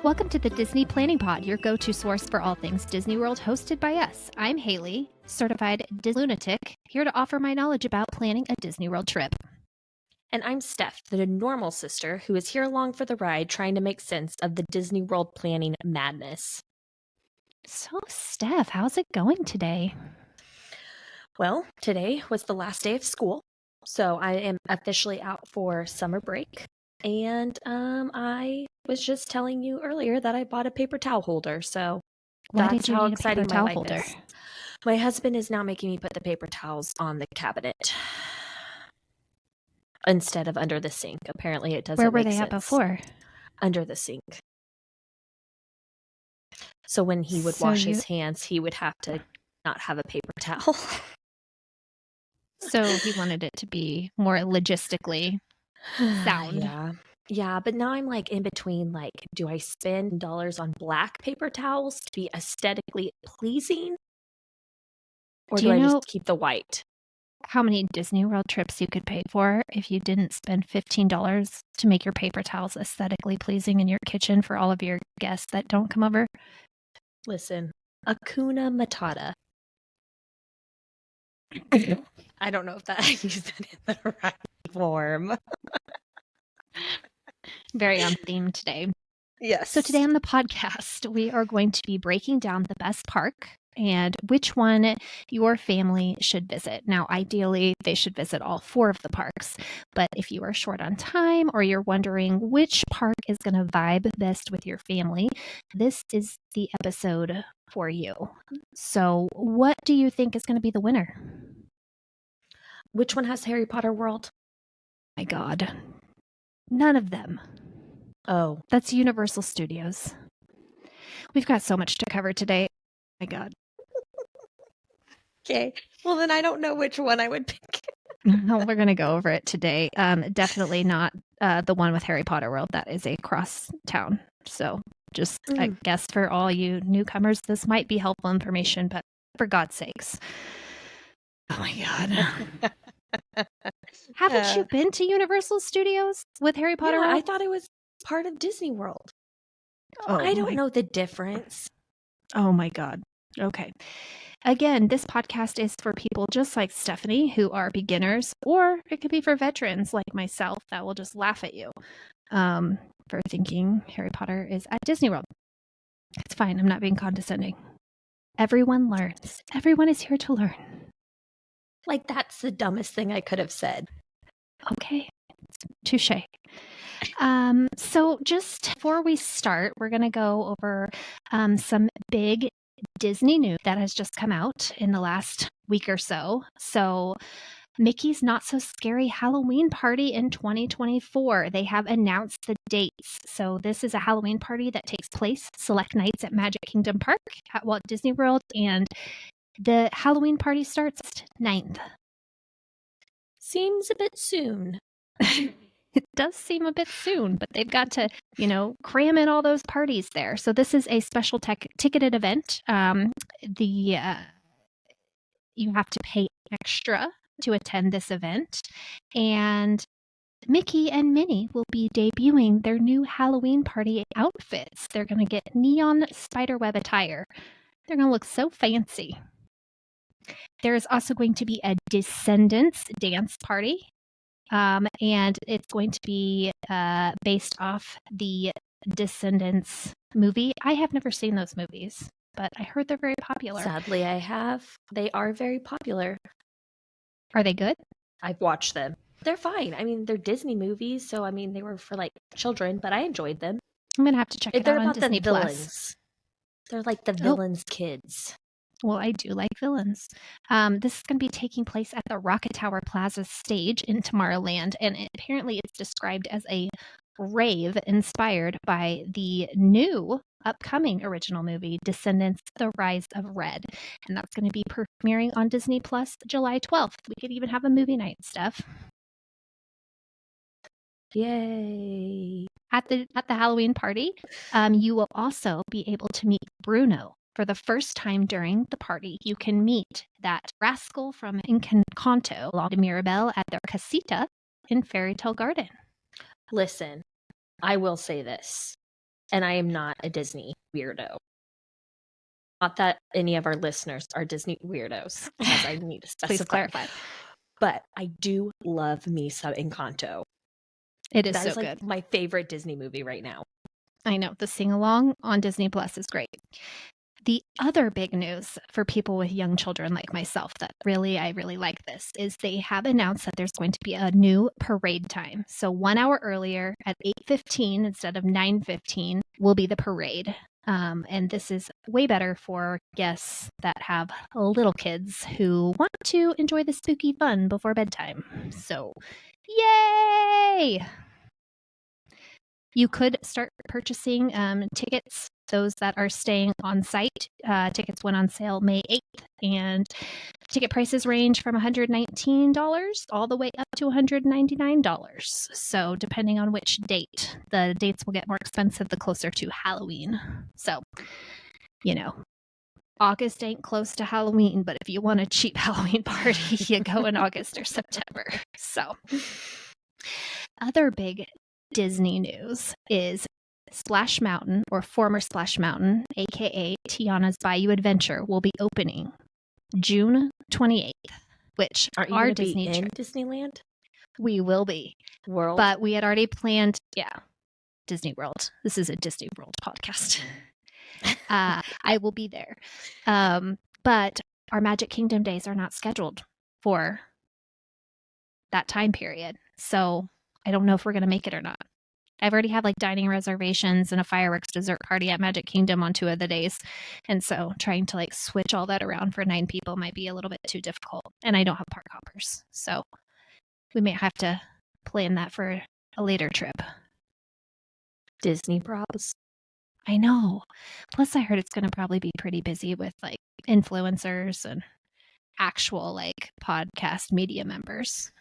Welcome to the Disney Planning Pod, your go-to source for all things Disney World, hosted by us. I'm Haley, certified Disney lunatic, here to offer my knowledge about planning a Disney World trip. And I'm Steph, the normal sister, who is here along for the ride trying to make sense of the Disney World planning madness. So, Steph, how's it going today? Well, today was the last day of school, so I am officially out for summer break. And I was just telling you earlier that I bought a paper towel holder, so Why that's did you how need a exciting paper my towel life holder? is. My husband is now making me put the paper towels on the cabinet instead of under the sink. Apparently, it doesn't Where were make they sense. at before? Under the sink. So when he would wash his hands, he would have to not have a paper towel. So he wanted it to be more logistically sound. Yeah, but now I'm like in between, like, do I spend dollars on black paper towels to be aesthetically pleasing? Or do I just keep the white? How many Disney World trips you could pay for if you didn't spend $15 to make your paper towels aesthetically pleasing in your kitchen for all of your guests that don't come over? Listen, Hakuna Matata. I don't know if that I used that in the right form. Very on theme today. Yes. So today on the podcast, we are going to be breaking down the best park and which one your family should visit. Now, ideally, they should visit all 4 of the parks. But if you are short on time or you're wondering which park is going to vibe best with your family, this is the episode for you. So what do you think is going to be the winner? Which one has Harry Potter World? My God. None of them. Oh. That's Universal Studios. We've got so much to cover today. My God. Okay. Well, then I don't know which one I would pick. No, we're going to go over it today. Definitely not the one with Harry Potter World. That is a cross town. So just, I guess, for all you newcomers, this might be helpful information, but for God's sakes. Oh, my God. Haven't you been to Universal Studios with Harry Potter World? I thought it was part of Disney World. I don't know the difference. Oh, my God. Okay. Again, this podcast is for people just like Stephanie who are beginners, or it could be for veterans like myself that will just laugh at you for thinking Harry Potter is at Disney World. It's fine. I'm not being condescending. Everyone learns. Everyone is here to learn. Like, that's the dumbest thing I could have said. Okay. Touche. So just before we start, we're going to go over some big Disney news that has just come out in the last week or so. So Mickey's Not So Scary Halloween Party in 2024. They have announced the dates. So this is a Halloween party that takes place select nights at Magic Kingdom Park at Walt Disney World, and the Halloween party starts 9th. Seems a bit soon. It does seem a bit soon, but they've got to, cram in all those parties there. So this is a special ticketed event. You have to pay extra to attend this event. And Mickey and Minnie will be debuting their new Halloween party outfits. They're going to get neon spiderweb attire. They're going to look so fancy. There is also going to be a Descendants dance party. And it's going to be based off the Descendants movie. I have never seen those movies, but I heard they're very popular. Sadly, I have. They are very popular. Are they good? I've watched them. They're fine. I mean, they're Disney movies, so I mean, they were for like children, but I enjoyed them. I'm gonna have to check it out on Disney Plus. Villains. They're like the villains' kids. Well, I do like villains. This is going to be taking place at the Rocket Tower Plaza stage in Tomorrowland, and apparently it's described as a rave inspired by the new upcoming original movie, Descendants: The Rise of Red. And that's going to be premiering on Disney Plus July 12th. We could even have a movie night and stuff. Yay. At the Halloween party, you will also be able to meet Bruno. For the first time during the party, you can meet that rascal from Encanto, along to Mirabel, at their casita in Fairy Tale Garden. Listen, I will say this. And I am not a Disney weirdo. Not that any of our listeners are Disney weirdos, as I need to specify. Please clarify. But I do love me some Encanto. It is That so is like good. my favorite Disney movie right now. I know. The sing-along on Disney Plus is great. The other big news for people with young children like myself that I really like this is they have announced that there's going to be a new parade time. So 1 hour earlier at 8:15 instead of 9:15 will be the parade. And this is way better for guests that have little kids who want to enjoy the spooky fun before bedtime. So, yay! You could start purchasing tickets. Those that are staying on site, tickets went on sale May 8th, and ticket prices range from $119 all the way up to $199. So depending on which date, the dates will get more expensive the closer to Halloween. So, August ain't close to Halloween, but if you want a cheap Halloween party, you go in August or September. So, other big Disney news is Splash Mountain, or former Splash Mountain, aka Tiana's Bayou Adventure, will be opening June 28th, which Aren't you our gonna be Disney in trip. Disneyland We will be. World? But we had already planned, Disney World. This is a Disney World podcast. I will be there. But our Magic Kingdom days are not scheduled for that time period. So I don't know if we're going to make it or not. I've already had dining reservations and a fireworks dessert party at Magic Kingdom on 2 of the days. And so trying to switch all that around for 9 people might be a little bit too difficult. And I don't have park hoppers. So we may have to plan that for a later trip. Disney props. I know. Plus I heard it's going to probably be pretty busy with influencers and actual podcast media members.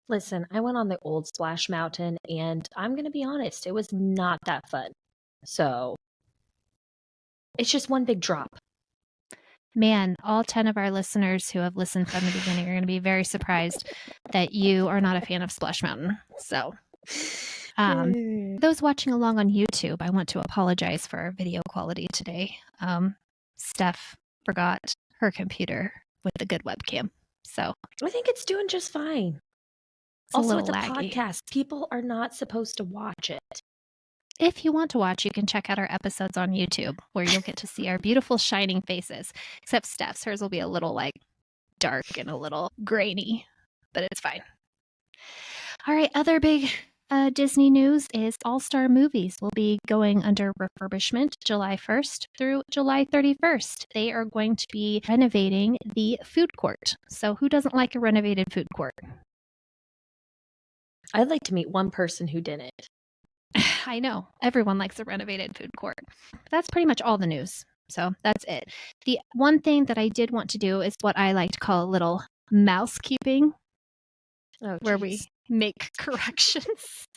Listen, I went on the old Splash Mountain, and I'm going to be honest, it was not that fun. So, it's just one big drop. Man, all 10 of our listeners who have listened from the beginning are going to be very surprised that you are not a fan of Splash Mountain. So, those watching along on YouTube, I want to apologize for our video quality today. Steph forgot her computer with a good webcam. So, I think it's doing just fine. Also, it's a podcast. People are not supposed to watch it. If you want to watch, you can check out our episodes on YouTube, where you'll get to see our beautiful shining faces. Except Steph's, hers will be a little dark and a little grainy, but it's fine. All right, other big Disney news is All-Star Movies will be going under refurbishment July 1st through July 31st. They are going to be renovating the food court. So who doesn't like a renovated food court? I'd like to meet one person who didn't. I know. Everyone likes a renovated food court. That's pretty much all the news. So that's it. The one thing that I did want to do is what I like to call a little mousekeeping, where we make corrections.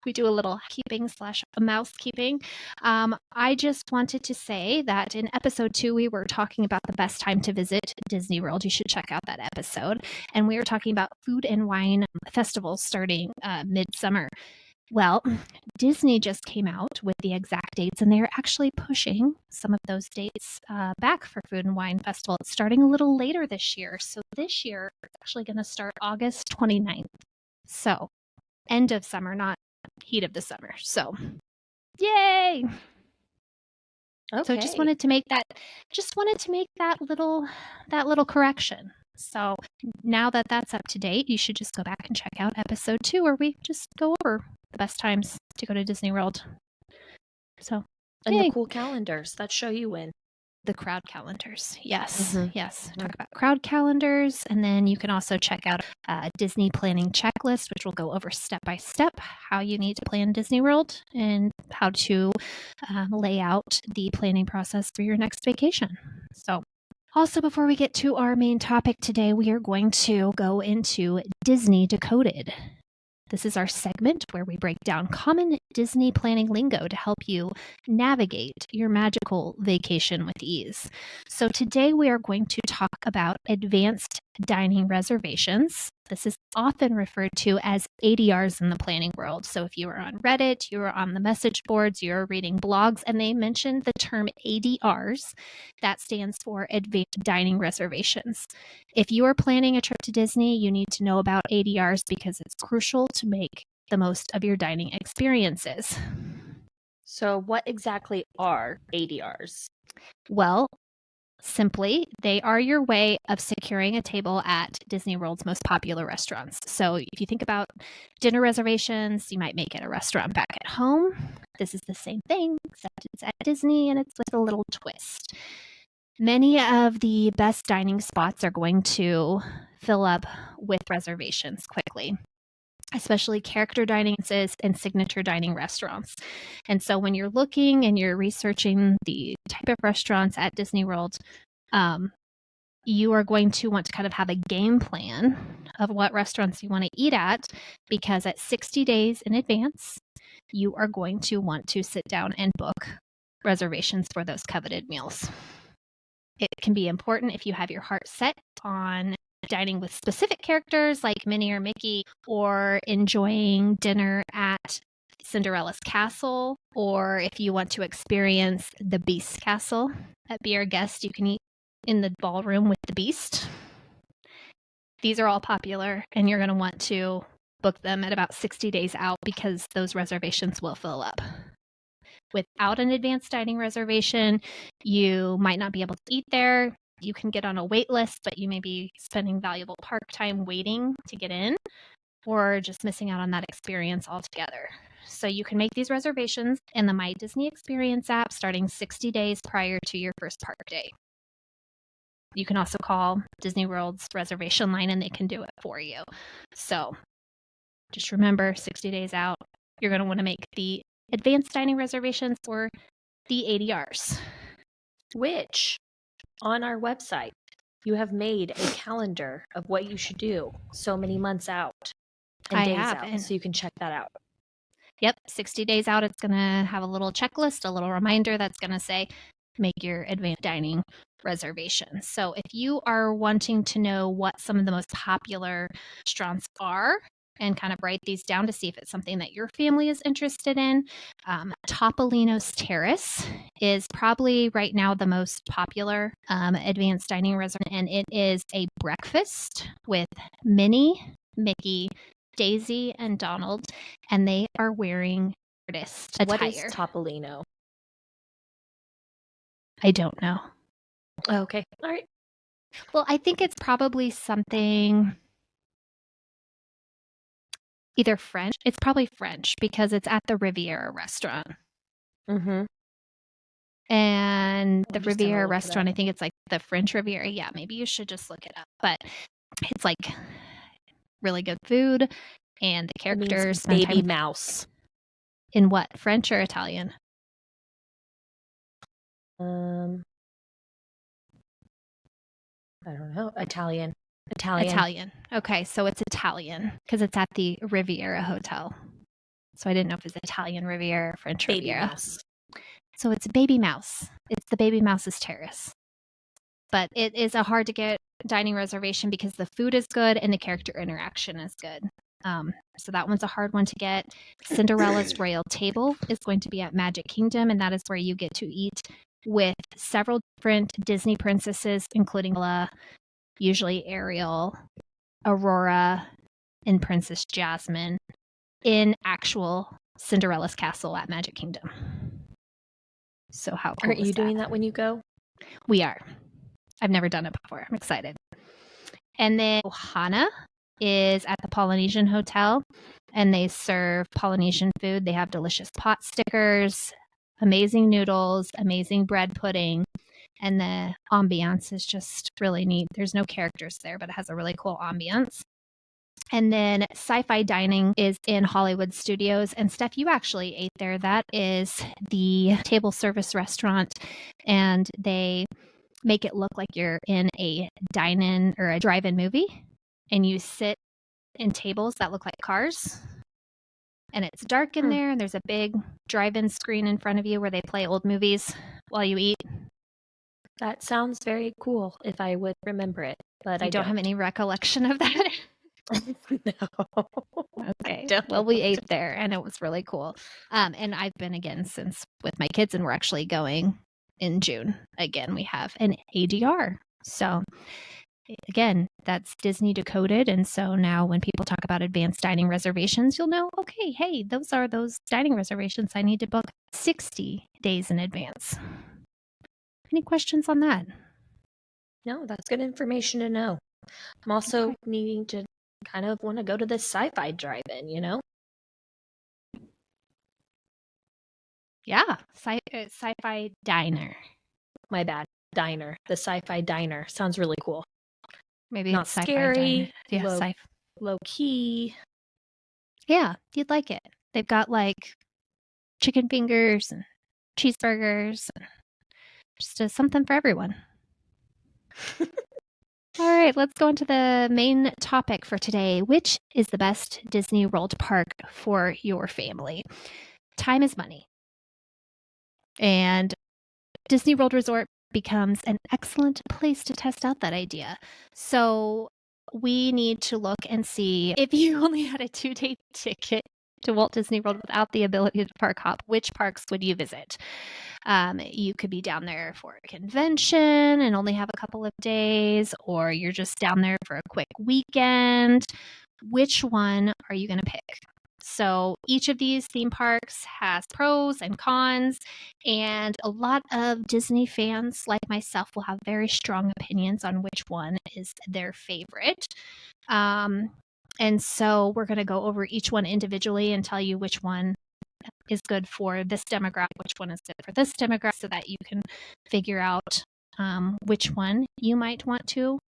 We do a little keeping/mousekeeping. I just wanted to say that in episode 2, we were talking about the best time to visit Disney World. You should check out that episode. And we were talking about food and wine festivals starting midsummer. Well, Disney just came out with the exact dates, and they're actually pushing some of those dates back for Food and Wine Festival. It's starting a little later this year. So this year, it's actually going to start August 29th. So end of summer, not heat of the summer. So yay! Okay. So just wanted to make that little correction. So now that that's up to date, you should just go back and check out episode 2, where we just go over the best times to go to Disney World. So, and the cool calendars that show you when. The crowd calendars. Yes. Mm-hmm. Yes. Talk about crowd calendars. And then you can also check out a Disney planning checklist, which will go over step by step how you need to plan Disney World and how to lay out the planning process for your next vacation. So, also, before we get to our main topic today, we are going to go into Disney Decoded. This is our segment where we break down common Disney planning lingo to help you navigate your magical vacation with ease. So today we are going to talk about Advance Dining Reservations. This is often referred to as ADRs in the planning world. So if you are on Reddit, you are on the message boards, you're reading blogs, and they mentioned the term ADRs, that stands for Advanced Dining Reservations. If you are planning a trip to Disney, you need to know about ADRs because it's crucial to make the most of your dining experiences. So what exactly are ADRs? Well, simply, they are your way of securing a table at Disney World's most popular restaurants. So if you think about dinner reservations, you might make it a restaurant back at home. This is the same thing, except it's at Disney and it's with a little twist. Many of the best dining spots are going to fill up with reservations quickly, especially character dining and signature dining restaurants. And so when you're looking and you're researching the type of restaurants at Disney World, you are going to want to kind of have a game plan of what restaurants you want to eat at, because at 60 days in advance, you are going to want to sit down and book reservations for those coveted meals. It can be important if you have your heart set on dining with specific characters like Minnie or Mickey, or enjoying dinner at Cinderella's castle, or if you want to experience the Beast's castle. Be our guest, you can eat in the ballroom with the Beast. These are all popular, and you're going to want to book them at about 60 days out because those reservations will fill up. Without an advanced dining reservation, you might not be able to eat there. You can get on a wait list, but you may be spending valuable park time waiting to get in, or just missing out on that experience altogether. So you can make these reservations in the My Disney Experience app starting 60 days prior to your first park day. You can also call Disney World's reservation line and they can do it for you. So just remember, 60 days out, you're going to want to make the advanced dining reservations or the ADRs. Which, on our website, you have made a calendar of what you should do so many months out and days out, so you can check that out. Yep, 60 days out, it's going to have a little checklist, a little reminder that's going to say, make your advanced dining reservations. So if you are wanting to know what some of the most popular restaurants are, and kind of write these down to see if it's something that your family is interested in, Topolino's Terrace is probably right now the most popular advanced dining restaurant, and it is a breakfast with Minnie, Mickey, Daisy, and Donald, and they are wearing artist attire. What is Topolino? I don't know. Okay. All right. Well, I think it's probably something either French. It's probably French because it's at the Riviera restaurant. Mm-hmm. And the Riviera restaurant, I think it's like the French Riviera. Yeah, maybe you should just look it up. But it's like really good food, and the characters. Baby mouse. In what? French or Italian? I don't know. Italian. Okay, so it's Italian because it's at the Riviera Hotel. So I didn't know if it's Italian Riviera or French Riviera. Baby mouse. So it's Baby Mouse. It's the Baby Mouse's Terrace. But it is a hard to get dining reservation because the food is good and the character interaction is good. So that one's a hard one to get. Cinderella's Royal Table is going to be at Magic Kingdom, and that is where you get to eat with several different Disney princesses, including Bella, usually Ariel, Aurora, and Princess Jasmine in actual Cinderella's castle at Magic Kingdom. So how cool Aren't you doing that when you go? We are. I've never done it before. I'm excited. And then Ohana is at the Polynesian Hotel, and they serve Polynesian food. They have delicious pot stickers, amazing noodles, amazing bread pudding, and the ambiance is just really neat. There's no characters there, but it has a really cool ambiance. And then Sci-Fi Dining is in Hollywood Studios. And Steph, you actually ate there. That is the table service restaurant. And they make it look like you're in a dine-in or a drive-in movie. And you sit in tables that look like cars. And it's dark in there. And there's a big drive-in screen in front of you where they play old movies while you eat. That sounds very cool if I would remember it, but You I don't have don't. any recollection of that? No, I Okay. don't. Well, we ate there and it was really cool. And I've been again since with my kids, and we're actually going in June. Again, we have an ADR. So again, that's Disney Decoded. And so now when people talk about advanced dining reservations, you'll know, okay, hey, those are those dining reservations I need to book 60 days in advance. Any questions on that? No, that's good information to know. I'm also Okay. needing to kind of want to go to this sci-fi drive-in, you know? Yeah, sci-fi diner. My bad. Diner. The sci-fi diner. Sounds really cool. Maybe Not it's sci-fi diner. scary, Yeah, low key. Yeah, you'd like it. They've got like chicken fingers and cheeseburgers and just something for everyone. All right, let's go into the main topic for today. Which is the best Disney World park for your family? Time is money. And Disney World Resort becomes an excellent place to test out that idea. So we need to look and see if you only had a 2-day ticket to Walt Disney World without the ability to park hop, which parks would you visit? You could be down there for a convention and only have a couple of days, or you're just down there for a quick weekend. Which one are you going to pick? So each of these theme parks has pros and cons, and a lot of Disney fans like myself will have very strong opinions on which one is their favorite. And so we're going to go over each one individually and tell you which one is good for this demographic, which one is good for this demographic, so that you can figure out which one you might want to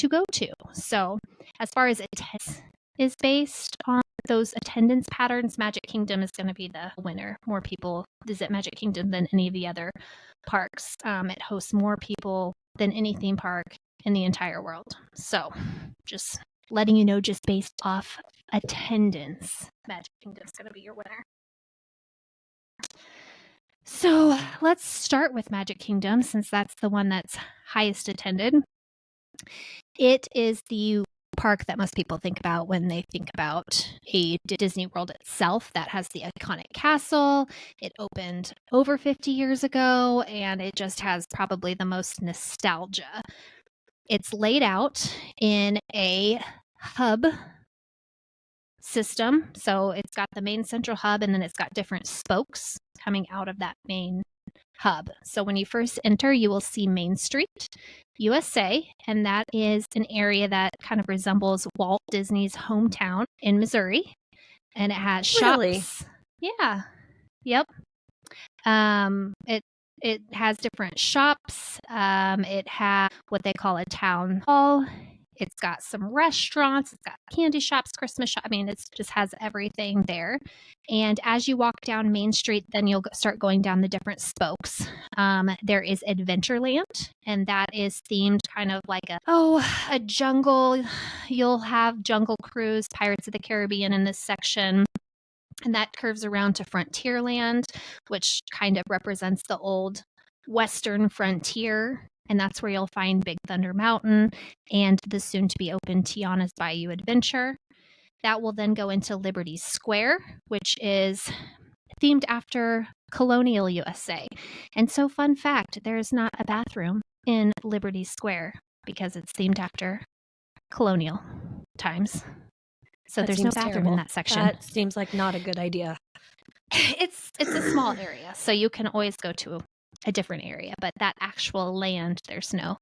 go to. So as far as attendance is based on those attendance patterns, Magic Kingdom is going to be the winner. More people visit Magic Kingdom than any of the other parks. It hosts more people than any theme park in the entire world. So just letting you know, just based off attendance, Magic Kingdom is going to be your winner. So let's start with Magic Kingdom, since that's the one that's highest attended. It is the park that most people think about when they think about a Disney World itself. That has the iconic castle. It opened over 50 years ago, and it just has probably the most nostalgia. It's laid out in a hub system. So it's got the main central hub, and then it's got different spokes coming out of that main hub. So when you first enter, you will see Main Street, USA, and that is an area that kind of resembles Walt Disney's hometown in Missouri, and it has shops. Really? Yeah. Yep. It has different shops. It has what they call a town hall. It's got some restaurants. It's got candy shops, Christmas shop. I mean, it just has everything there. And as you walk down Main Street, then you'll start going down the different spokes. There is Adventureland, and that is themed kind of like a jungle. You'll have Jungle Cruise, Pirates of the Caribbean in this section. And that curves around to Frontierland, which kind of represents the old Western frontier. And that's where you'll find Big Thunder Mountain and the soon to be open Tiana's Bayou Adventure. That will then go into Liberty Square, which is themed after colonial USA. And so, fun fact, there is not a bathroom in Liberty Square because it's themed after colonial times. So That there's no seems bathroom terrible. in that section. That seems like not a good idea. It's a small area, so you can always go to a different area. But that actual land, there's no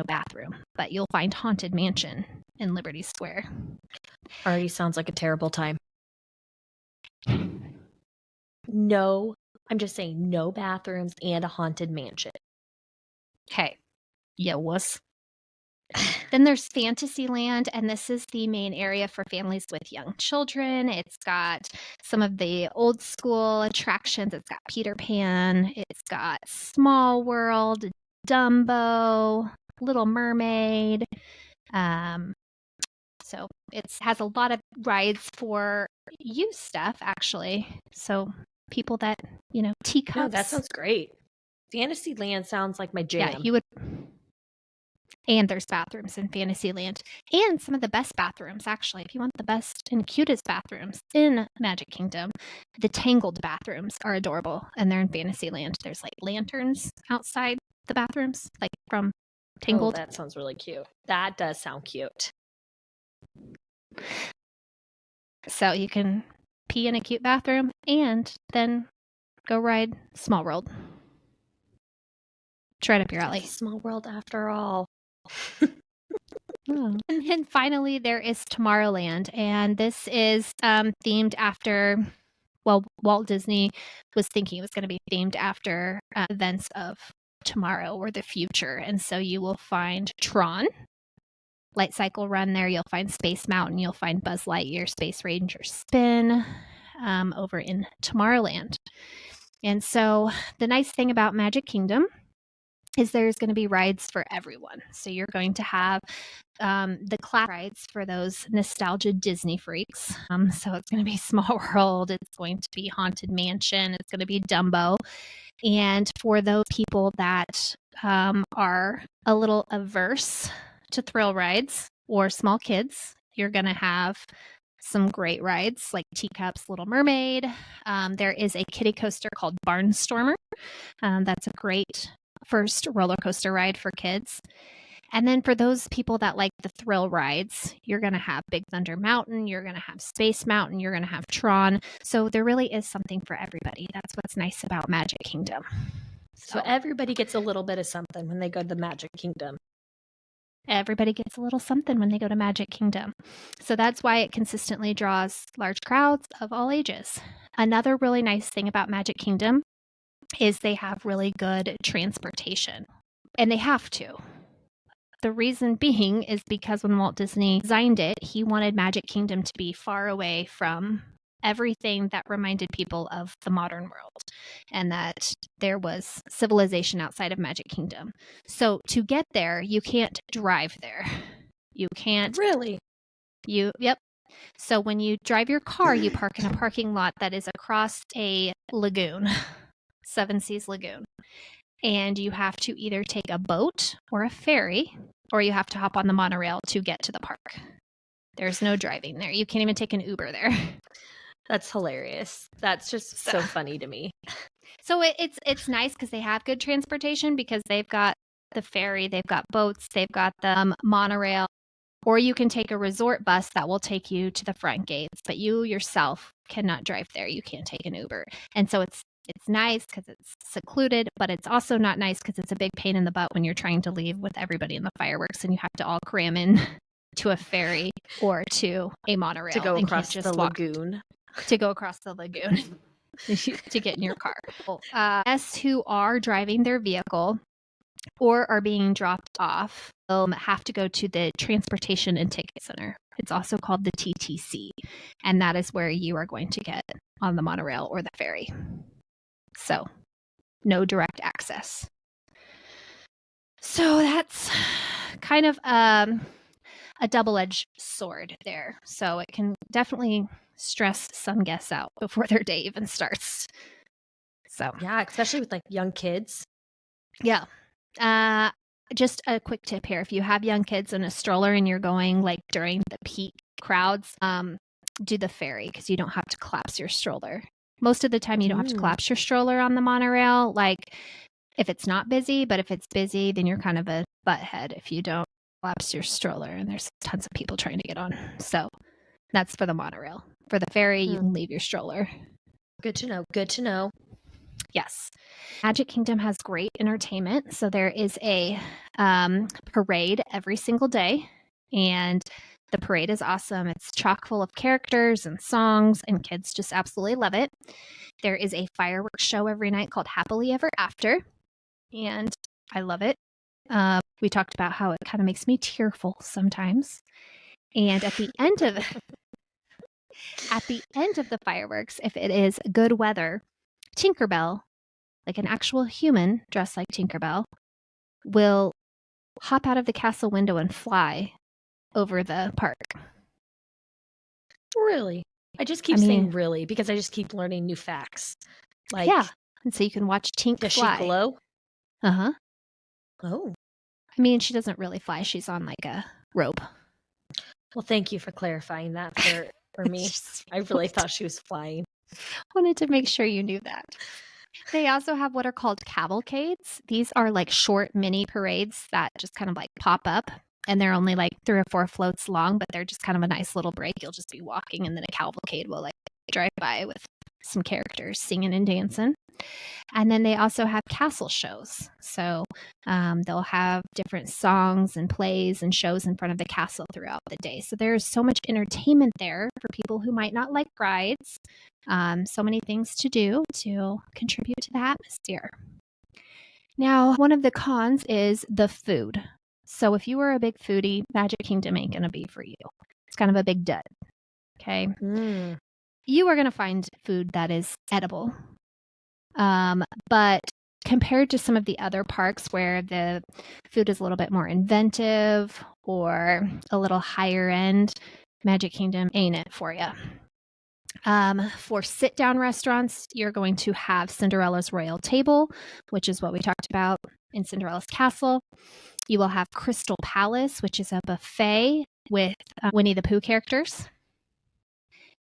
bathroom. But you'll find Haunted Mansion in Liberty Square. Already sounds like a terrible time. No, I'm just saying no bathrooms and a haunted mansion. Okay. Yeah, wuss. Then there's Fantasyland, and this is the main area for families with young children. It's got some of the old school attractions. It's got Peter Pan. It's got Small World, Dumbo, Little Mermaid. So it has a lot of rides for youth stuff, actually. So people that, teacups. No, that sounds great. Fantasyland sounds like my jam. Yeah, you would. And there's bathrooms in Fantasyland. And some of the best bathrooms, actually. If you want the best and cutest bathrooms in Magic Kingdom, the Tangled bathrooms are adorable. And they're in Fantasyland. There's like lanterns outside the bathrooms, like from Tangled. Oh, that sounds really cute. That does sound cute. So you can pee in a cute bathroom and then go ride Small World. It's right up your alley. Small World after all. Oh. And then finally, there is Tomorrowland, and this is themed after, well, Walt Disney was thinking it was going to be themed after events of tomorrow or the future. And so you will find Tron, Light Cycle Run there. You'll find Space Mountain. You'll find Buzz Lightyear, Space Ranger Spin over in Tomorrowland. And so the nice thing about Magic Kingdom is there's going to be rides for everyone. So you're going to have the class rides for those nostalgia Disney freaks. So it's going to be Small World. It's going to be Haunted Mansion. It's going to be Dumbo. And for those people that are a little averse to thrill rides or small kids, you're going to have some great rides like Teacups, Little Mermaid. There is a kiddie coaster called Barnstormer. That's a great first roller coaster ride for kids. And then for those people that like the thrill rides, you're going to have Big Thunder Mountain, you're going to have Space Mountain, you're going to have Tron. So there really is something for everybody. That's what's nice about Magic Kingdom. So everybody gets a little bit of something when they go to the Magic Kingdom. Everybody gets a little something when they go to Magic Kingdom. So that's why it consistently draws large crowds of all ages. Another really nice thing about Magic Kingdom is they have really good transportation. And they have to. The reason being is because when Walt Disney designed it, he wanted Magic Kingdom to be far away from everything that reminded people of the modern world and that there was civilization outside of Magic Kingdom. So to get there, you can't drive there. You can't. Really? Yep. So when you drive your car, you park in a parking lot that is across a lagoon, Seven Seas Lagoon. And you have to either take a boat or a ferry, or you have to hop on the monorail to get to the park. There's no driving there. You can't even take an Uber there. That's hilarious. That's just so funny to me. So it's nice because they have good transportation because they've got the ferry, they've got boats, they've got the monorail, or you can take a resort bus that will take you to the front gates, but you yourself cannot drive there. You can't take an Uber. And so it's nice because it's secluded, but it's also not nice because it's a big pain in the butt when you're trying to leave with everybody in the fireworks and you have to all cram in to a ferry or to a monorail. To go across the lagoon. To go across the lagoon to get in your car. Guests who are driving their vehicle or are being dropped off will have to go to the Transportation and Ticket Center. It's also called the TTC, and that is where you are going to get on the monorail or the ferry. So, no direct access. So that's kind of a double-edged sword there. So it can definitely stress some guests out before their day even starts. So yeah, especially with like young kids. Yeah. Just a quick tip here. If you have young kids in a stroller and you're going like during the peak crowds, do the ferry because you don't have to collapse your stroller. Most of the time you don't have to collapse your stroller on the monorail, like if it's not busy, but if it's busy, then you're kind of a butthead if you don't collapse your stroller and there's tons of people trying to get on. So that's for the monorail. For the ferry, you can leave your stroller. Good to know. Good to know. Yes. Magic Kingdom has great entertainment. So there is a parade every single day. And the parade is awesome. It's chock full of characters and songs, and kids just absolutely love it. There is a fireworks show every night called Happily Ever After. And I love it. We talked about how it kind of makes me tearful sometimes. And at the end of the fireworks, if it is good weather, Tinkerbell, like an actual human dressed like Tinkerbell, will hop out of the castle window and fly over the park. Really? I just keep saying really because I just keep learning new facts. Like, yeah. And so you can watch Tink does fly. She glow? Uh-huh. Oh. I mean, she doesn't really fly. She's on like a rope. Well, thank you for clarifying that for me. I really thought she was flying. Wanted to make sure you knew that. They also have what are called cavalcades. These are like short mini parades that just kind of like pop up, and they're only like 3 or 4 floats long, but they're just kind of a nice little break. You'll just be walking, and then a cavalcade will like drive by with some characters singing and dancing. And then they also have castle shows. So they'll have different songs and plays and shows in front of the castle throughout the day. So there's so much entertainment there for people who might not like rides. So many things to do to contribute to the atmosphere. Now, one of the cons is the food. So if you were a big foodie, Magic Kingdom ain't going to be for you. It's kind of a big dud. Okay. You are going to find food that is edible. But compared to some of the other parks where the food is a little bit more inventive or a little higher end, Magic Kingdom ain't it for you. For sit-down restaurants, you're going to have Cinderella's Royal Table, which is what we talked about in Cinderella's Castle. You will have Crystal Palace, which is a buffet with Winnie the Pooh characters.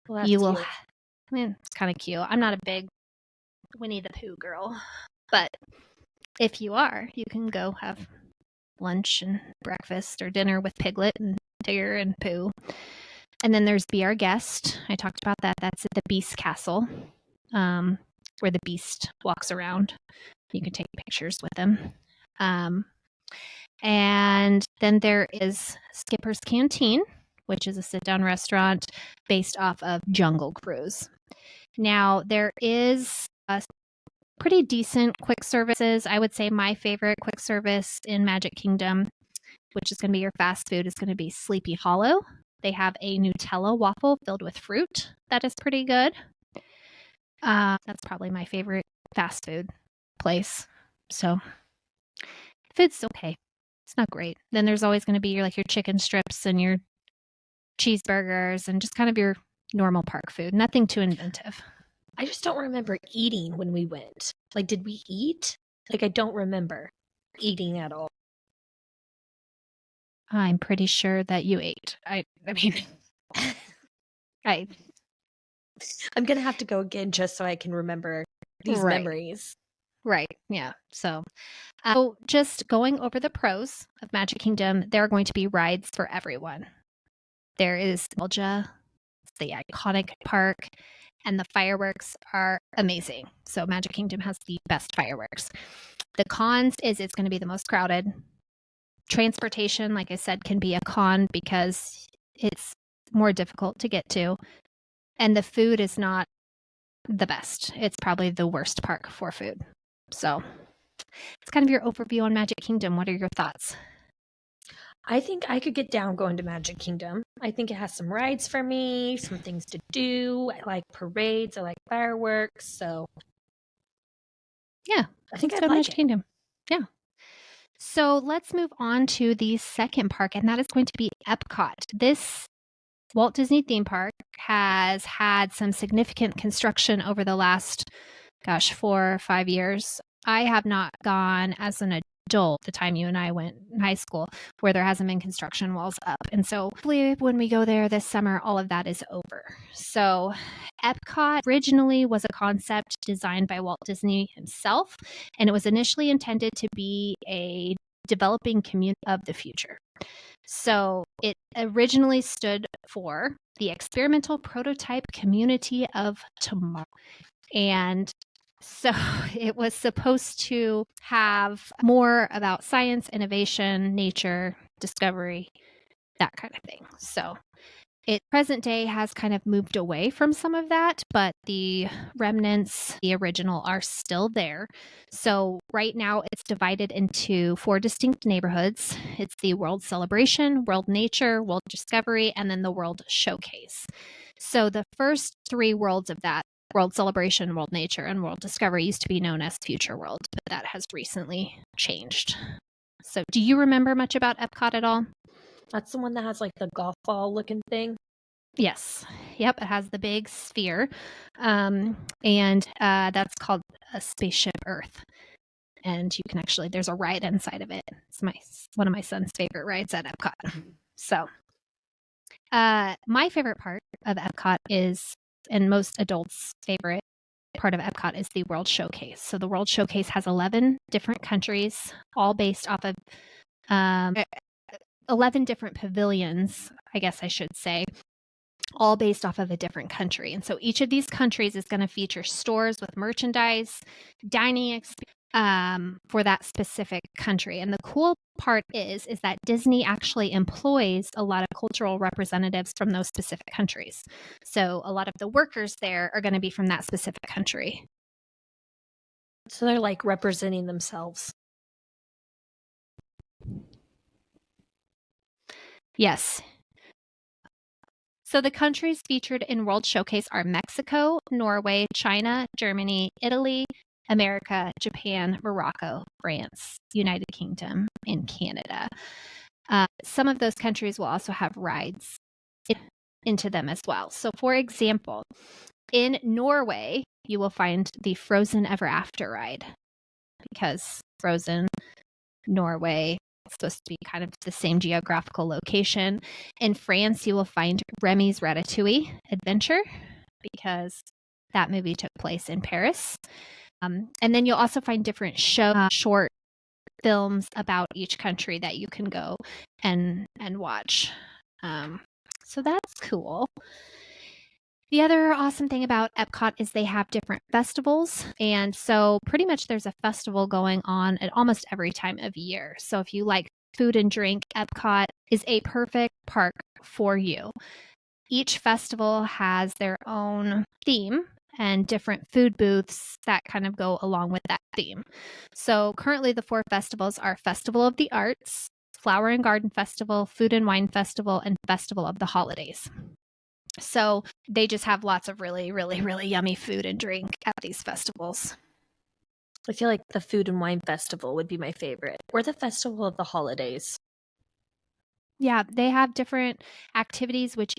Well, that's cute. I mean, it's kind of cute. I'm not a big Winnie the Pooh girl, but if you are, you can go have lunch and breakfast or dinner with Piglet and Tigger and Pooh. And then there's Be Our Guest. I talked about that. That's at the Beast Castle, where the Beast walks around. You can take pictures with him. And then there is Skipper's Canteen, which is a sit-down restaurant based off of Jungle Cruise. Now, there is a pretty decent quick services. I would say my favorite quick service in Magic Kingdom, which is going to be your fast food, is going to be Sleepy Hollow. They have a Nutella waffle filled with fruit. That is pretty good. That's probably my favorite fast food place. So food's okay. It's not great. Then there's always going to be your chicken strips and your cheeseburgers and just kind of your normal park food. Nothing too inventive. I just don't remember eating when we went. Like, did we eat? I don't remember eating at all. I'm pretty sure that you ate. I mean, I'm going to have to go again just so I can remember these memories. Right. Yeah. So just going over the pros of Magic Kingdom, there are going to be rides for everyone. There is Nostalgia, it's the iconic park, and the fireworks are amazing. So Magic Kingdom has the best fireworks. The cons is it's going to be the most crowded. Transportation, like I said, can be a con because it's more difficult to get to. And the food is not the best. It's probably the worst park for food. So it's kind of your overview on Magic Kingdom. What are your thoughts? I think I could get down going to Magic Kingdom. I think it has some rides for me, some things to do. I like parades. I like fireworks. So yeah, I think I'd like Magic Kingdom. Yeah. So let's move on to the second park, and that is going to be Epcot. This Walt Disney theme park has had some significant construction over the last, 4 or 5 years. I have not gone as an adult the time you and I went in high school where there hasn't been construction walls up. And so hopefully when we go there this summer, all of that is over. So Epcot originally was a concept designed by Walt Disney himself, and it was initially intended to be a developing community of the future. So it originally stood for the Experimental Prototype Community of Tomorrow. And so it was supposed to have more about science, innovation, nature, discovery, that kind of thing. So it present day has kind of moved away from some of that, but the remnants, the original, are still there. So right now it's divided into 4 distinct neighborhoods. It's the World Celebration, World Nature, World Discovery, and then the World Showcase. So the first 3 worlds of that, World Celebration, World Nature, and World Discovery, used to be known as Future World, but that has recently changed. So do you remember much about Epcot at all? That's the one that has the golf ball looking thing? Yes. Yep. It has the big sphere. And that's called a Spaceship Earth. and you can actually, there's a ride inside of it. It's one of my son's favorite rides at Epcot. So my favorite part of Epcot is, and most adults' favorite part of Epcot, is the World Showcase. So the World Showcase has 11 different countries, all based off of 11 different pavilions, I guess I should say, all based off of a different country. And so each of these countries is going to feature stores with merchandise, dining experience for that specific country. And the cool part is that Disney actually employs a lot of cultural representatives from those specific countries. So a lot of the workers there are going to be from that specific country. So they're like representing themselves. Yes. So the countries featured in World Showcase are Mexico, Norway, China, Germany, Italy, America, Japan, Morocco, France, United Kingdom, and Canada. Some of those countries will also have rides into them as well. So for example, in Norway, you will find the Frozen Ever After ride, because Frozen, Norway, it's supposed to be kind of the same geographical location. In France, you will find Remy's Ratatouille Adventure, because that movie took place in Paris. And then you'll also find different short films about each country that you can go and watch. So that's cool. The other awesome thing about Epcot is they have different festivals. And so pretty much there's a festival going on at almost every time of year. So if you like food and drink, Epcot is a perfect park for you. Each festival has their own theme and different food booths that kind of go along with that theme. So currently the 4 festivals are Festival of the Arts, Flower and Garden Festival, Food and Wine Festival, and Festival of the Holidays. So they just have lots of really, really, really yummy food and drink at these festivals. I feel like the Food and Wine Festival would be my favorite, or the Festival of the Holidays. Yeah, they have different activities with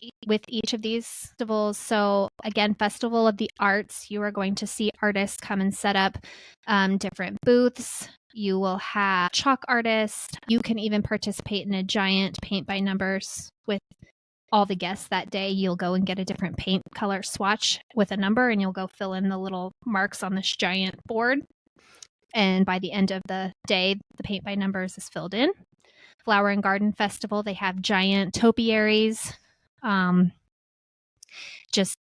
each of these festivals. So again, Festival of the Arts, you are going to see artists come and set up different booths. You will have chalk artists. You can even participate in a giant paint by numbers with all the guests that day. You'll go and get a different paint color swatch with a number, and you'll go fill in the little marks on this giant board. And by the end of the day, the paint by numbers is filled in. Flower and Garden Festival, they have giant topiaries. Just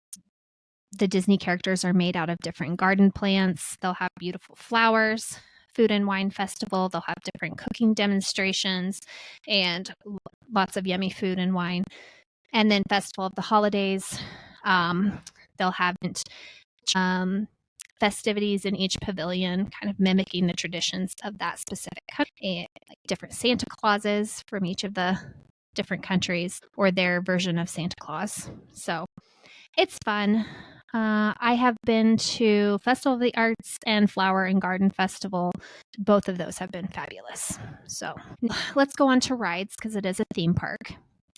the Disney characters are made out of different garden plants. They'll have beautiful flowers. Food and Wine Festival, they'll have different cooking demonstrations and lots of yummy food and wine. And then Festival of the Holidays, they'll have festivities in each pavilion, kind of mimicking the traditions of that specific country, and like different Santa Clauses from each of the different countries, or their version of Santa Claus. So it's fun. I have been to Festival of the Arts and Flower and Garden Festival. Both of those have been fabulous. So let's go on to rides, because it is a theme park.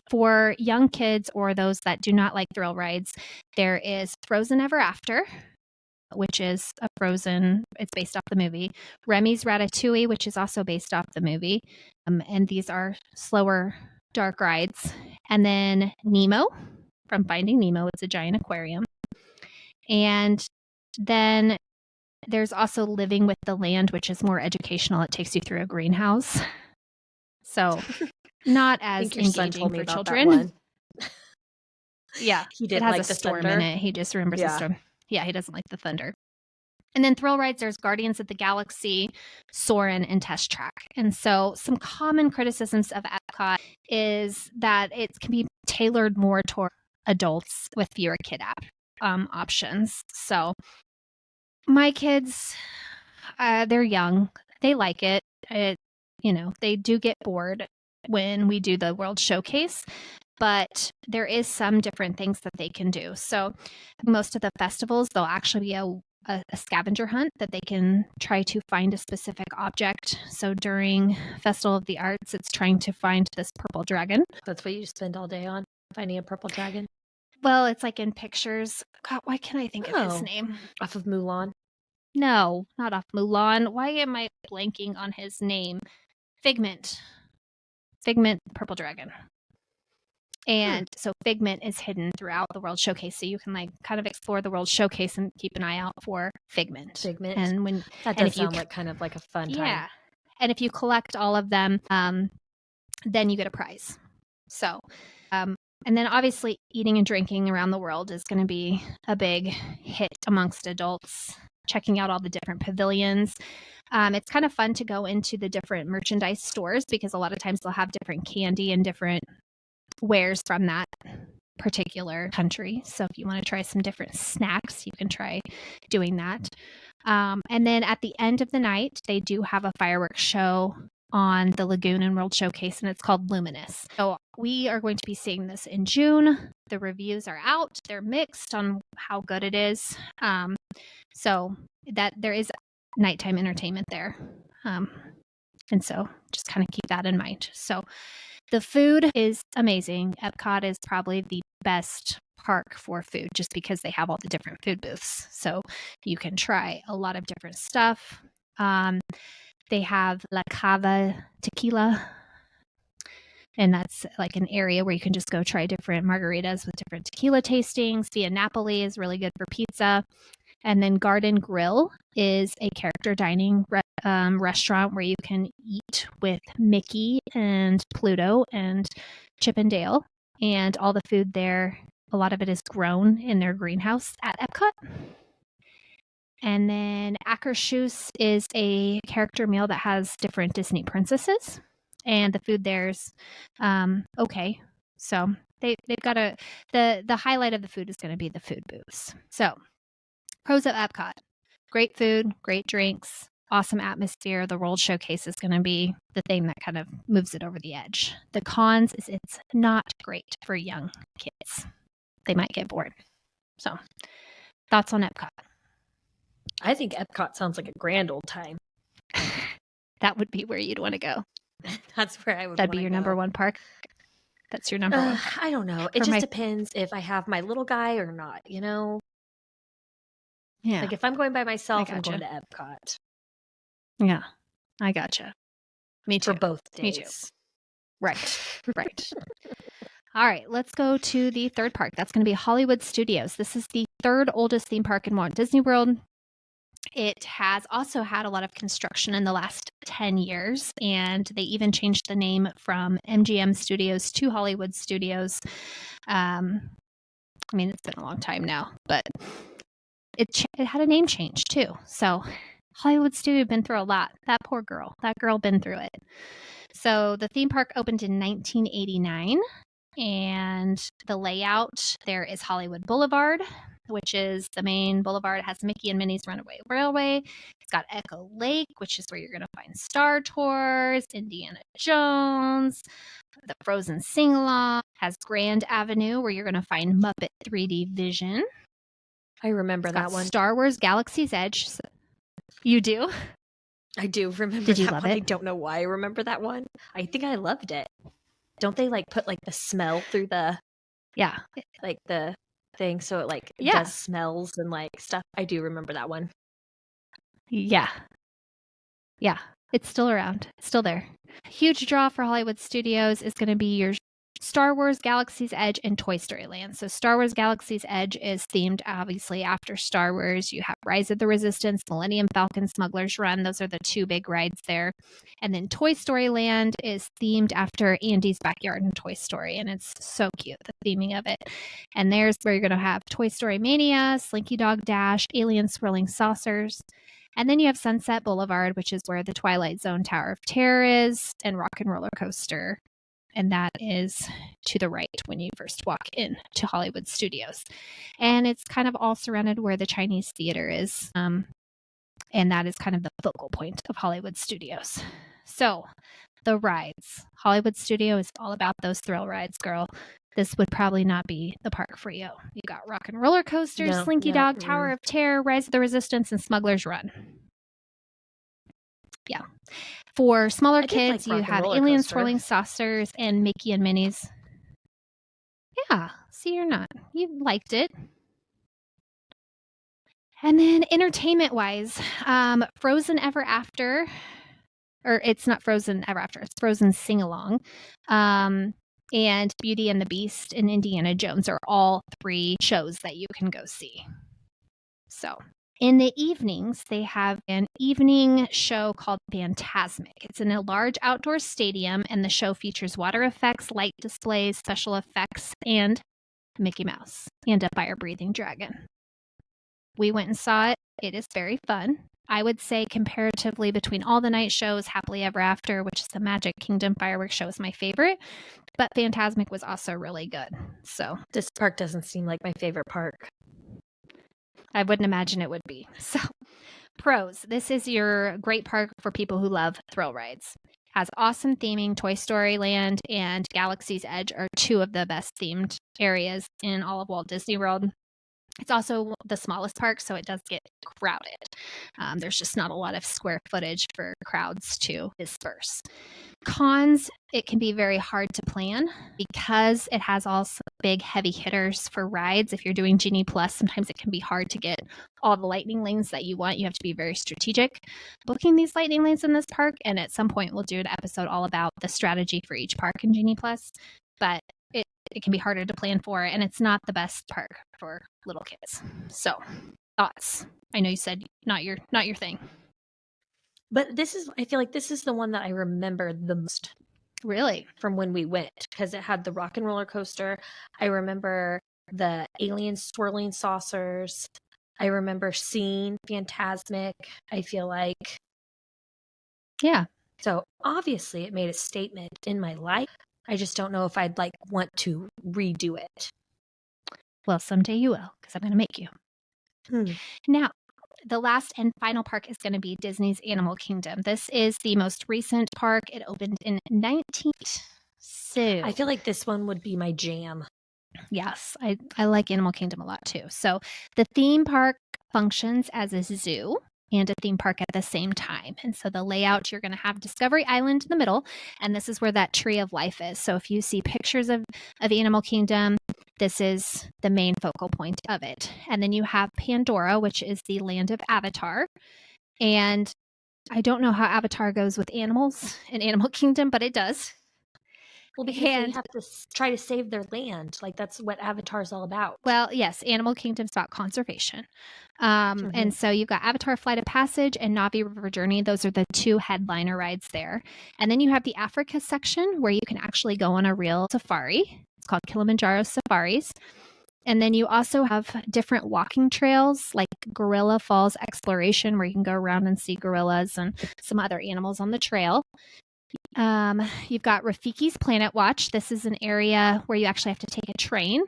For young kids or those that do not like thrill rides, there is Frozen Ever After, which is a Frozen, it's based off the movie. Remy's Ratatouille, which is also based off the movie. And these are slower, dark rides. And then Nemo from Finding Nemo. It's a giant aquarium. And then there's also Living with the Land, which is more educational. It takes you through a greenhouse. So not as engaging for children. Yeah, he did it has like a the storm thunder. in it. He just remembers the storm. Yeah, he doesn't like the thunder. And then thrill rides, there's Guardians of the Galaxy, Soarin', and Test Track. And so some common criticisms of Epcot is that it can be tailored more toward adults with fewer kid options. So my kids, they're young. They like it. They do get bored when we do the World Showcase, but there is some different things that they can do. So most of the festivals, there'll actually be a scavenger hunt that they can try to find a specific object. So during Festival of the Arts, it's trying to find this purple dragon. That's what you spend all day on, finding a purple dragon? Well, it's like in pictures. God, why can't I think of his name? Off of Mulan? No, not off Mulan. Why am I blanking on his name? Figment. Figment Purple Dragon. And so Figment is hidden throughout the World Showcase. So you can like kind of explore the World Showcase and keep an eye out for Figment. Figment. And that does sound like kind of like a fun time. Yeah. And if you collect all of them, then you get a prize. So, and then obviously eating and drinking around the world is going to be a big hit amongst adults, checking out all the different pavilions. It's kind of fun to go into the different merchandise stores because a lot of times they'll have different candy and different wares from that particular country. So if you want to try some different snacks, you can try doing that. And then at the end of the night, they do have a fireworks show on the Lagoon and World Showcase, and it's called Luminous. So we are going to be seeing this in June. The reviews are out. They're mixed on how good it is. So that there is nighttime entertainment there. And so just kind of keep that in mind. So the food is amazing. Epcot is probably the best park for food just because they have all the different food booths. So you can try a lot of different stuff. They have La Cava tequila, and that's like an area where you can just go try different margaritas with different tequila tastings. Via Napoli is really good for pizza. And then Garden Grill is a character dining restaurant where you can eat with Mickey and Pluto and Chip and Dale. And all the food there, a lot of it is grown in their greenhouse at Epcot. And then Akershus is a character meal that has different Disney princesses. And the food there's okay. So they've got the highlight of the food is going to be the food booths. So pros of Epcot: great food, great drinks, awesome atmosphere. The World Showcase is going to be the thing that kind of moves it over the edge. The cons is it's not great for young kids. They might get bored. So thoughts on Epcot? I think Epcot sounds like a grand old time. That would be where you'd want to go. That's where I would. That'd be your number one park. That's your number one park. I don't know. It just depends if I have my little guy or not. You know. Yeah. Like if I'm going by myself, I'm going to Epcot. Yeah, I gotcha. Me too. For both days. Me too. Right. Right. All right, let's go to the third park. That's going to be Hollywood Studios. This is the third oldest theme park in Walt Disney World. It has also had a lot of construction in the last 10 years, and they even changed the name from MGM Studios to Hollywood Studios. I mean, it's been a long time now, but it had a name change too. So Hollywood Studio been through a lot. That poor girl. That girl been through it. So the theme park opened in 1989, and the layout there is Hollywood Boulevard, which is the main boulevard. It has Mickey and Minnie's Runaway Railway. It's got Echo Lake, which is where you're going to find Star Tours, Indiana Jones, the Frozen Sing-Along. Has Grand Avenue, where you're going to find Muppet 3D Vision. I remember that one. Star Wars Galaxy's Edge. You do? I do remember Did you that love one. it? I don't know why I remember that one. I think I loved it. Don't they like put like the smell through the like the thing so it like does smells and like stuff? I do remember that one. Yeah. Yeah. It's still around. It's still there. Huge draw for Hollywood Studios is going to be your Star Wars Galaxy's Edge and Toy Story Land. So Star Wars Galaxy's Edge is themed obviously after Star Wars. You have Rise of the Resistance, Millennium Falcon, Smuggler's Run. Those are the two big rides there. And then Toy Story Land is themed after Andy's Backyard in Toy Story. And it's so cute, the theming of it. And there's where you're going to have Toy Story Mania, Slinky Dog Dash, Alien Swirling Saucers. And then you have Sunset Boulevard, which is where the Twilight Zone Tower of Terror is, and Rock and Roller Coaster. And that is to the right when you first walk in to Hollywood Studios. And it's kind of all surrounded where the Chinese theater is. And that is kind of the focal point of Hollywood Studios. So the rides. Hollywood Studio is all about those thrill rides, girl. This would probably not be the park for you. You got Rock and Roller Coaster, Slinky Dog, Tower of Terror, Rise of the Resistance, and Smuggler's Run. Yeah. For smaller kids, you have Alien Swirling Saucers and Mickey and Minnie's. Yeah. See, you're not. You liked it. And then entertainment-wise, Frozen Ever After, or it's not Frozen Ever After, it's Frozen Sing-Along, and Beauty and the Beast and Indiana Jones are all 3 shows that you can go see. So in the evenings, they have an evening show called Fantasmic. It's in a large outdoor stadium, and the show features water effects, light displays, special effects, and Mickey Mouse and a fire-breathing dragon. We went and saw it. It is very fun. I would say comparatively between all the night shows, Happily Ever After, which is the Magic Kingdom fireworks show, is my favorite, but Fantasmic was also really good. So this park doesn't seem like my favorite park. I wouldn't imagine it would be. So pros, this is your great park for people who love thrill rides. Has awesome theming. Toy Story Land and Galaxy's Edge are 2 of the best themed areas in all of Walt Disney World. It's also the smallest park, so it does get crowded. There's just not a lot of square footage for crowds to disperse. Cons, it can be very hard to plan because it has also big heavy hitters for rides. If you're doing Genie Plus, sometimes it can be hard to get all the lightning lanes that you want. You have to be very strategic booking these lightning lanes in this park, and at some point we'll do an episode all about the strategy for each park in Genie Plus, but it can be harder to plan for, and it's not the best park for little kids. So, thoughts? I know you said not your thing. But I feel like this is the one that I remember the most. Really? From when we went, because it had the rock and roller coaster. I remember the alien swirling saucers. I remember seeing Fantasmic, I feel like. Yeah. So obviously it made a statement in my life. I just don't know if I'd want to redo it. Well, someday you will, because I'm going to make you. Now, the last and final park is going to be Disney's Animal Kingdom. This is the most recent park. It opened in 19. So I feel like this one would be my jam. Yes, I like Animal Kingdom a lot too. So the theme park functions as a zoo and a theme park at the same time. And so the layout, you're going to have Discovery Island in the middle, and this is where that tree of life is. So if you see pictures of Animal Kingdom, this is the main focal point of it. And then you have Pandora, which is the land of Avatar. And I don't know how Avatar goes with animals in Animal Kingdom, but it does. Well, because they have to try to save their land. That's what Avatar's all about. Well, yes, Animal Kingdom's about conservation. And so you've got Avatar Flight of Passage and Na'vi River Journey. Those are the 2 headliner rides there. And then you have the Africa section where you can actually go on a real safari. It's called Kilimanjaro Safaris. And then you also have different walking trails like Gorilla Falls Exploration, where you can go around and see gorillas and some other animals on the trail. You've got Rafiki's Planet Watch. This is an area where you actually have to take a train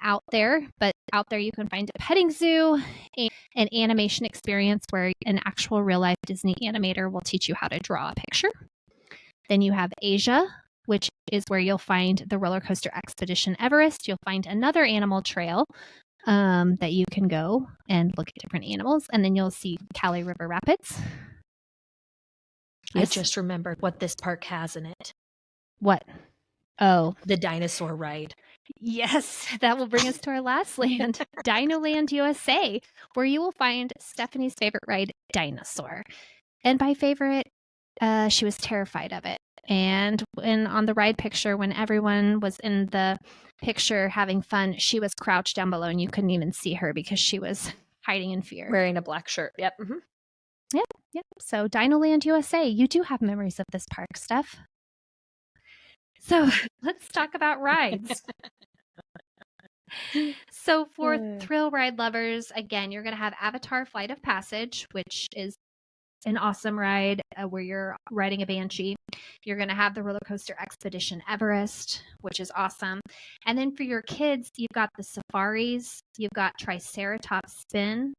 out there, but out there you can find a petting zoo and an animation experience where an actual real life Disney animator will teach you how to draw a picture. Then you have Asia, which is where you'll find the roller coaster Expedition Everest. You'll find another animal trail that you can go and look at different animals, and then you'll see Kali River Rapids. Yes. I just remembered what this park has in it. What? Oh. The dinosaur ride. Yes, that will bring us to our last land, Dinoland USA, where you will find Stephanie's favorite ride, Dinosaur. And by favorite, she was terrified of it. And when on the ride picture, when everyone was in the picture having fun, she was crouched down below and you couldn't even see her because she was hiding in fear. Wearing a black shirt. Yep. Mm-hmm. Yep. So Dinoland USA, you do have memories of this park, Steph. So let's talk about rides. So for thrill ride lovers, again, you're going to have Avatar Flight of Passage, which is an awesome ride where you're riding a banshee. You're going to have the roller coaster Expedition Everest, which is awesome. And then for your kids, you've got the safaris. You've got Triceratops Spin,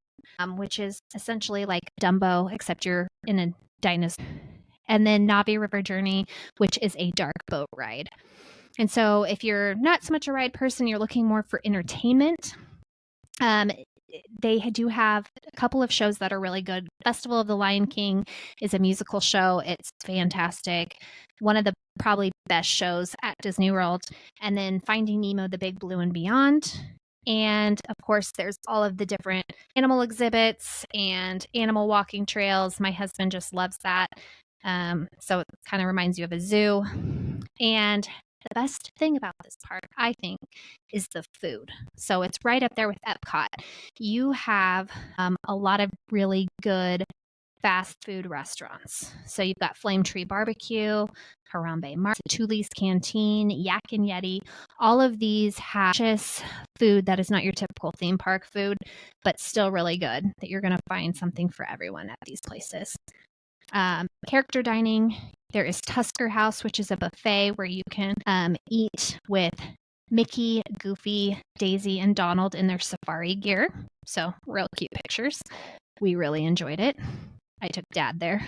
which is essentially like Dumbo, except you're in a dinosaur. And then Na'vi River Journey, which is a dark boat ride. And so if you're not so much a ride person, you're looking more for entertainment, they do have a couple of shows that are really good. Festival of the Lion King is a musical show. It's fantastic. One of the probably best shows at Disney World. And then Finding Nemo, The Big Blue and Beyond. And of course, there's all of the different animal exhibits and animal walking trails. My husband just loves that. So it kind of reminds you of a zoo. And the best thing about this park, I think, is the food. So it's right up there with Epcot. You have a lot of really good fast food restaurants. So you've got Flame Tree Barbecue, Harambe Market, Tuli's Canteen, Yak and Yeti. All of these have just food that is not your typical theme park food, but still really good, that you're going to find something for everyone at these places. Character dining, there is Tusker House, which is a buffet where you can eat with Mickey, Goofy, Daisy, and Donald in their safari gear. So real cute pictures. We really enjoyed it. I took Dad there.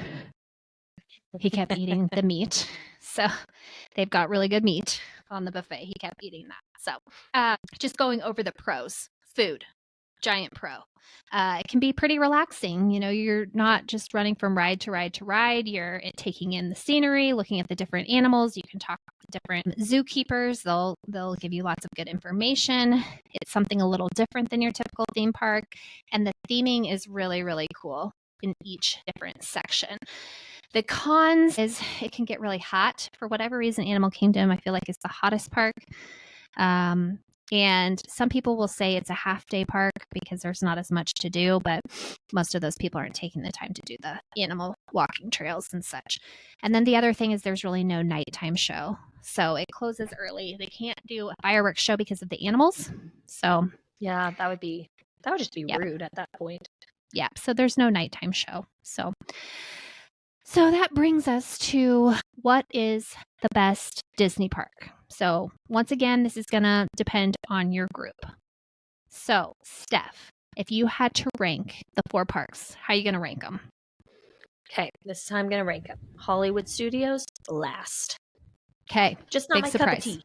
He kept eating the meat. So they've got really good meat on the buffet. He kept eating that. So just going over the pros. Food, giant pro. It can be pretty relaxing. You know, you're not just running from ride to ride to ride. You're taking in the scenery, looking at the different animals. You can talk to different zookeepers. They'll give you lots of good information. It's something a little different than your typical theme park. And the theming is really, really cool in each different section. The cons is it can get really hot. For whatever reason, Animal Kingdom, I feel like, is the hottest park. And some people will say it's a half-day park because there's not as much to do, but most of those people aren't taking the time to do the animal walking trails and such. And then the other thing is there's really no nighttime show. So it closes early. They can't do a fireworks show because of the animals. So yeah, that would just be rude at that point. Yeah, so there's no nighttime show. So that brings us to what is the best Disney park. So once again, this is going to depend on your group. So Steph, if you had to rank the 4 parks, how are you going to rank them? Okay, this time I'm going to rank them. Hollywood Studios, last. Okay. Just not my cup of tea.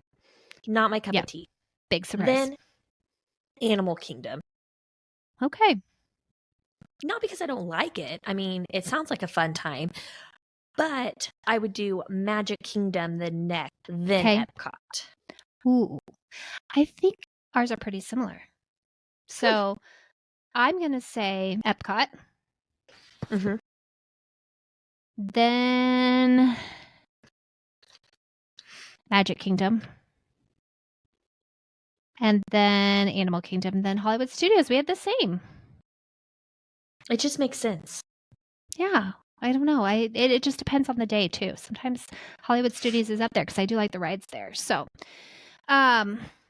Not my cup of tea. Big surprise. Then Animal Kingdom. Okay. Not because I don't like it. I mean, it sounds like a fun time. But I would do Magic Kingdom then Epcot. Ooh. I think ours are pretty similar. So I'm going to say Epcot. Mm-hmm. Then Magic Kingdom. And then Animal Kingdom. Then Hollywood Studios. We had the same. It just makes sense. Yeah. I don't know. It just depends on the day too. Sometimes Hollywood Studios is up there because I do like the rides there. So,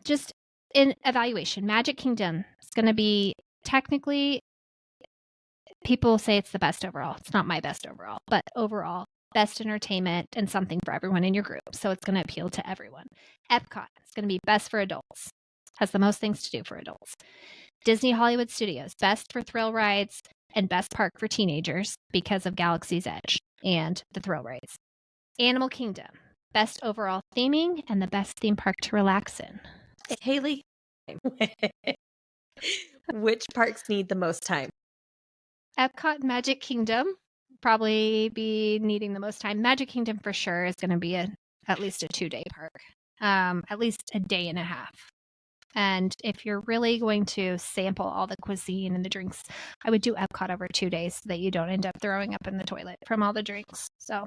just in evaluation, Magic Kingdom is going to be technically, people say it's the best overall. It's not my best overall, but overall, best entertainment and something for everyone in your group. So it's going to appeal to everyone. Epcot is going to be best for adults. Has the most things to do for adults. Disney Hollywood Studios, best for thrill rides and best park for teenagers because of Galaxy's Edge and the thrill rides. Animal Kingdom, best overall theming and the best theme park to relax in. Haley, which parks need the most time? Epcot and Magic Kingdom probably be needing the most time. Magic Kingdom for sure is going to be at least a 2-day park, at least a day and a half. And if you're really going to sample all the cuisine and the drinks, I would do Epcot over 2 days so that you don't end up throwing up in the toilet from all the drinks. So,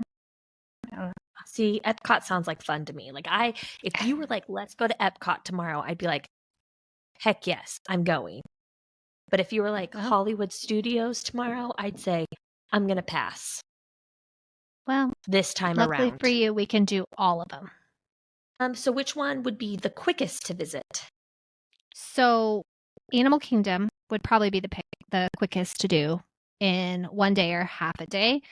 see, Epcot sounds like fun to me. Like if you were like, let's go to Epcot tomorrow, I'd be like, heck yes, I'm going. But if you were like Hollywood Studios tomorrow, I'd say, I'm going to pass. Well, this time luckily around. For you, we can do all of them. So which one would be the quickest to visit? So Animal Kingdom would probably be the quickest to do in 1 day or half a day,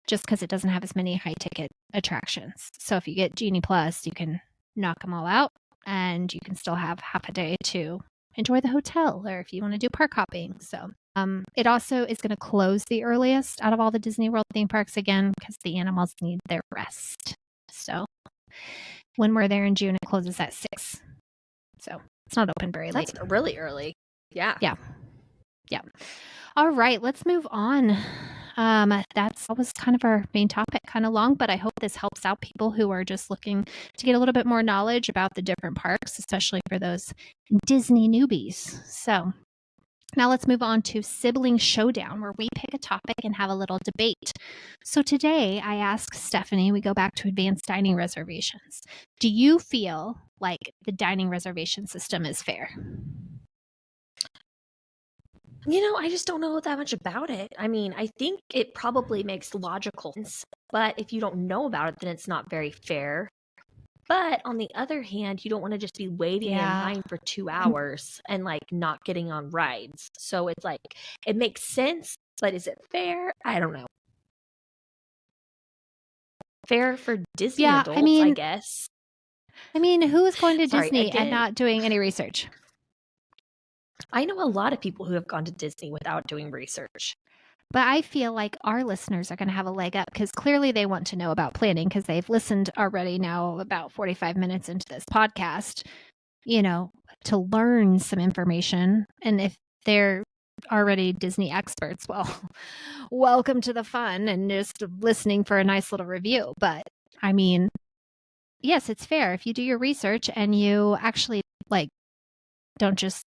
just because it doesn't have as many high ticket attractions. So if you get Genie Plus, you can knock them all out and you can still have half a day to enjoy the hotel or if you want to do park hopping. So it also is going to close the earliest out of all the Disney World theme parks again because the animals need their rest. So when we're there in June, it closes at 6. So it's not open very late. That's really early. Yeah. Yeah. All right, let's move on. That was kind of our main topic, kind of long, but I hope this helps out people who are just looking to get a little bit more knowledge about the different parks, especially for those Disney newbies. So now let's move on to Sibling Showdown, where we pick a topic and have a little debate. So today I ask Stephanie, we go back to Advance Dining Reservations. Do you feel like the dining reservation system is fair? I just don't know that much about it. I mean, I think it probably makes logical sense, but if you don't know about it, then it's not very fair. But on the other hand, you don't want to just be waiting in line for 2 hours and not getting on rides. So it's it makes sense, but is it fair? I don't know. Fair for Disney adults, I guess. I mean, who is going to Disney and not doing any research? I know a lot of people who have gone to Disney without doing research. But I feel like our listeners are going to have a leg up because clearly they want to know about planning because they've listened already now about 45 minutes into this podcast, to learn some information. And if they're already Disney experts, well, welcome to the fun and just listening for a nice little review. But I mean, yes, it's fair if you do your research and you actually don't just,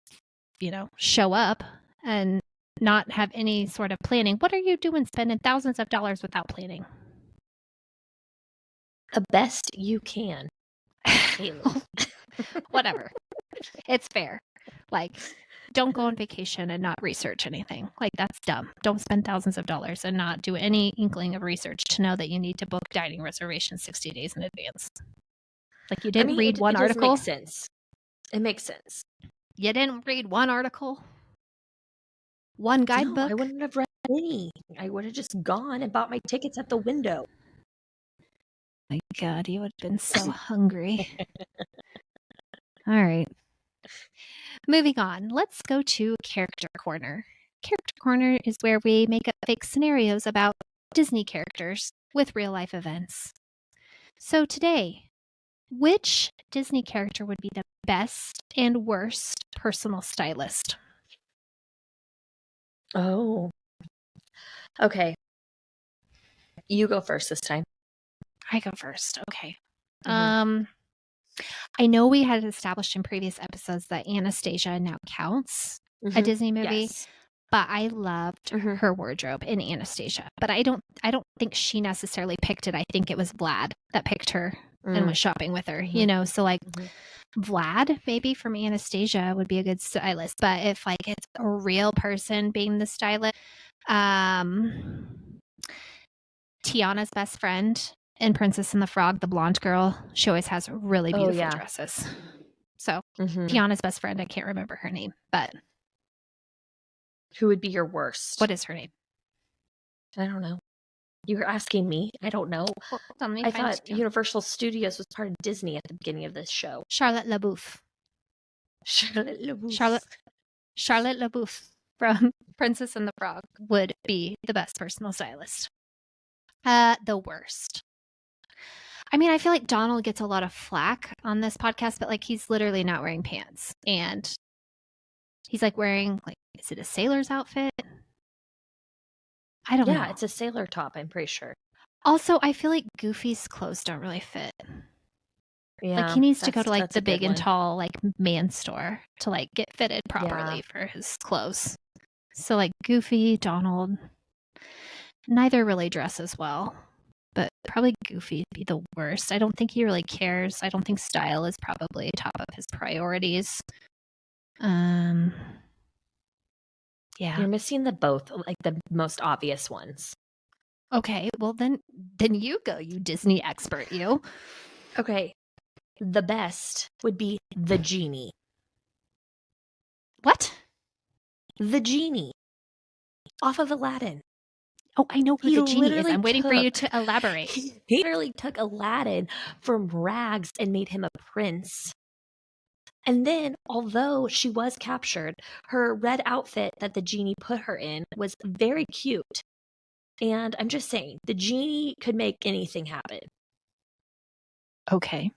show up and not have any sort of planning. What are you doing spending thousands of dollars without planning? The best you can. Whatever. It's fair. Don't go on vacation and not research anything. That's dumb. Don't spend thousands of dollars and not do any inkling of research to know that you need to book dining reservations 60 days in advance. You didn't read one article? It makes sense. It makes sense. You didn't read one article? One guidebook? No, I wouldn't have read any. I would have just gone and bought my tickets at the window. My God, you would have been so hungry. All right. Moving on, let's go to Character Corner. Character Corner is where we make up fake scenarios about Disney characters with real life events. So today, which Disney character would be the best and worst personal stylist? Oh. Okay. You go first this time. I go first. Okay. Mm-hmm. I know we had established in previous episodes that Anastasia now counts a Disney movie, but I loved her wardrobe in Anastasia. But I don't think she necessarily picked it. I think it was Vlad that picked her and was shopping with her, So Vlad maybe from Anastasia would be a good stylist. But if it's a real person being the stylist, Tiana's best friend in Princess and the Frog, the blonde girl, she always has really beautiful dresses. So Tiana's best friend, I can't remember her name, but who would be your worst? What is her name? I don't know. You were asking me. I don't know. Well, I thought Universal Studios was part of Disney at the beginning of this show. Charlotte LaBeouf. Charlotte LaBeouf from Princess and the Frog would be the best personal stylist. The worst. I mean, I feel like Donald gets a lot of flack on this podcast, but he's literally not wearing pants. And he's wearing, is it a sailor's outfit? I don't know. Yeah, it's a sailor top, I'm pretty sure. Also, I feel like Goofy's clothes don't really fit. Yeah. He needs to go to the big and tall man store to get fitted properly for his clothes. So Goofy, Donald, neither really dress as well. But probably Goofy would be the worst. I don't think he really cares. I don't think style is probably top of his priorities. Yeah. You're missing the most obvious ones. Okay, well then you go, you Disney expert, you. Okay. The best would be the genie. What? The genie. Off of Aladdin. Oh, I know who the genie is. I'm waiting for you to elaborate. He literally took Aladdin from rags and made him a prince. And then, although she was captured, her red outfit that the genie put her in was very cute. And I'm just saying, the genie could make anything happen. Okay.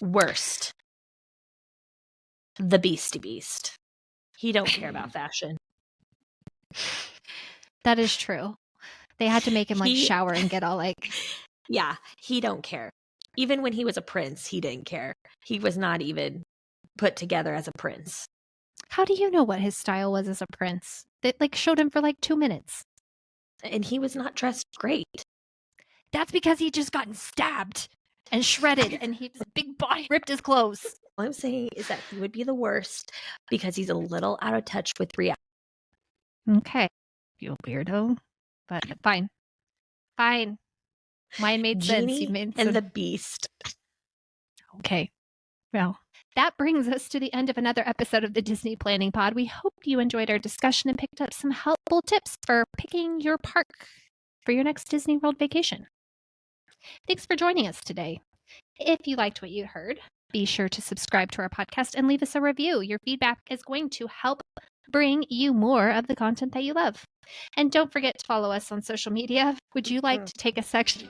Worst. The Beastie Beast. He don't care about fashion. That is true. They had to make him like He- shower and get all like, Yeah, he don't care. Even when he was a prince, he didn't care. He was not even put together as a prince. how do you know what his style was as a prince? They like showed him for like 2 minutes. And he was not dressed great. That's because he just gotten stabbed and shredded and his big body ripped his clothes. All I'm saying is that he would be the worst because he's a little out of touch with reality. Okay. You weirdo. But fine. Fine. Mine made sense. You Genie made and some... the Beast. Okay. Well, that brings us to the end of another episode of the Disney Planning Pod. We hope you enjoyed our discussion and picked up some helpful tips for picking your park for your next Disney World vacation. Thanks for joining us today. If you liked what you heard, be sure to subscribe to our podcast and leave us a review. Your feedback is going to help bring you more of the content that you love. And don't forget to follow us on social media. Would you like to take a section?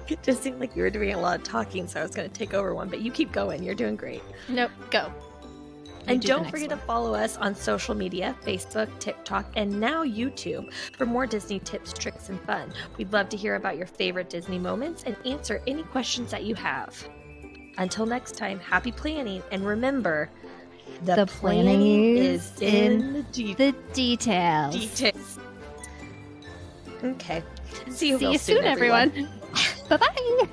It just seemed like you were doing a lot of talking, so I was going to take over one, but you keep going. You're doing great. Nope, go. And don't forget to follow us on social media, Facebook, TikTok, and now YouTube for more Disney tips, tricks, and fun. We'd love to hear about your favorite Disney moments and answer any questions that you have. Until next time, happy planning, and remember, the planning is in the details. Okay. See you soon, everyone. Bye-bye.